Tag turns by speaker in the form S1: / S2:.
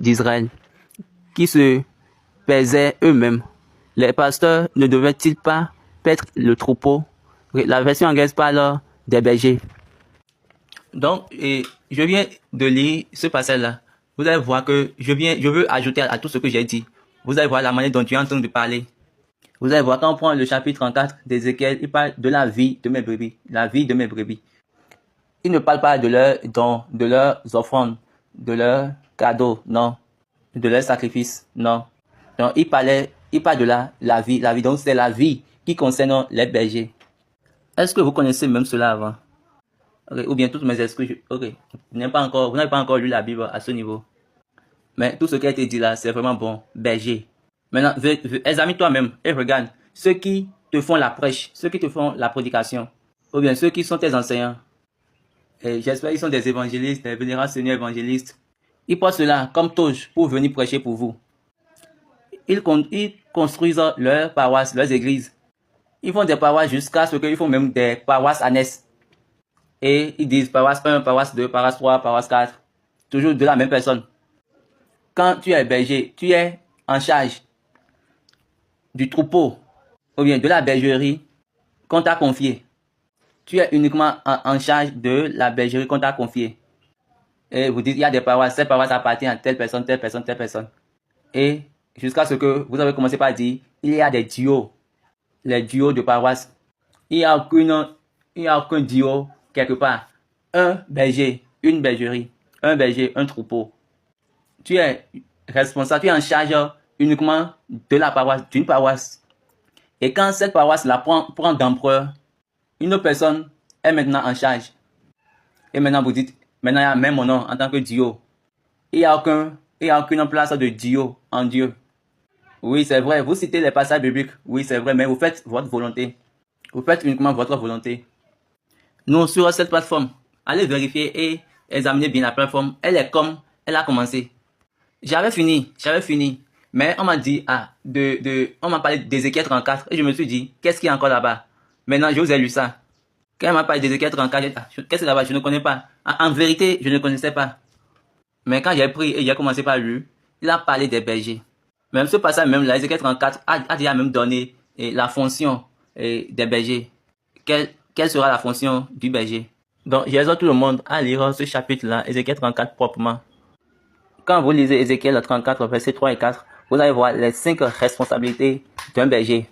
S1: d'Israël qui se paisaient eux-mêmes. Les pasteurs ne devaient-ils pas paître le troupeau? La version anglaise parle des bergers. Donc, je viens de lire ce passage-là. Vous allez voir que je veux ajouter à tout ce que j'ai dit. Vous allez voir la manière dont Dieu est en train de parler. Vous allez voir, quand on prend le chapitre 34 d'Ézéchiel, il parle de la vie de mes brebis. La vie de mes brebis. Il ne parle pas de leurs dons, de leurs offrandes, de leurs cadeaux, non. De leurs sacrifices, non. Donc, il parle de la vie. La vie, donc c'est la vie qui concerne les bergers. Est-ce que vous connaissez même cela avant? Okay. Ou bien toutes mes excuses. Ok. Vous n'avez pas encore lu la Bible à ce niveau. Mais tout ce qui a été dit là, c'est vraiment bon. Berger. Maintenant, examine toi-même et regarde ceux qui te font la prêche, ceux qui te font la prédication, ou bien ceux qui sont tes enseignants. Et j'espère qu'ils sont des évangélistes, des vénérables seigneurs évangélistes. Ils portent cela comme toge pour venir prêcher pour vous. Ils construisent leurs paroisses, leurs églises. Ils font des paroisses jusqu'à ce qu'ils font même des paroisses annexes. Et ils disent paroisse 1, paroisse 2, paroisse 3, paroisse 4. Toujours de la même personne. Quand tu es berger, tu es en charge du troupeau ou bien de la bergerie qu'on t'a confiée. Tu es uniquement en charge de la bergerie qu'on t'a confiée. Et vous dites, il y a des paroisses, cette paroisse appartient à telle personne, telle personne, telle personne. Et jusqu'à ce que vous avez commencé par dire, il y a des duos, les duos de paroisse. Il n'y a aucun duo quelque part. Un berger, une bergerie, un berger, un troupeau. Tu es responsable, tu es en charge uniquement de la paroisse, d'une paroisse. Et quand cette paroisse-là prend d'ampleur, une autre personne est maintenant en charge. Et maintenant vous dites, maintenant il y a même mon nom en tant que duo. Il n'y a aucune place de duo en Dieu. Oui, c'est vrai, vous citez les passages bibliques. Oui, c'est vrai, mais vous faites votre volonté. Vous faites uniquement votre volonté. Nous, sur cette plateforme, allez vérifier et examiner bien la plateforme. Elle est comme elle a commencé. J'avais fini. Mais on m'a dit, on m'a parlé d'Ézéchiel 34 et je me suis dit, qu'est-ce qu'il y a encore là-bas? Maintenant, je vous ai lu ça. Quand on m'a parlé d'Ézéchiel 34, qu'est-ce que c'est là-bas? Je ne connais pas. En vérité, je ne connaissais pas. Mais quand j'ai pris et j'ai commencé par lire, il a parlé des bergers. Même ce passage, même là, Ézéchiel 34 a déjà même donné la fonction des bergers. Quelle sera la fonction du berger? Donc, j'exhorte tout le monde à lire ce chapitre-là, Ézéchiel 34 proprement. Quand vous lisez Ézéchiel 34, versets 3 et 4, vous allez voir les 5 responsabilités d'un berger.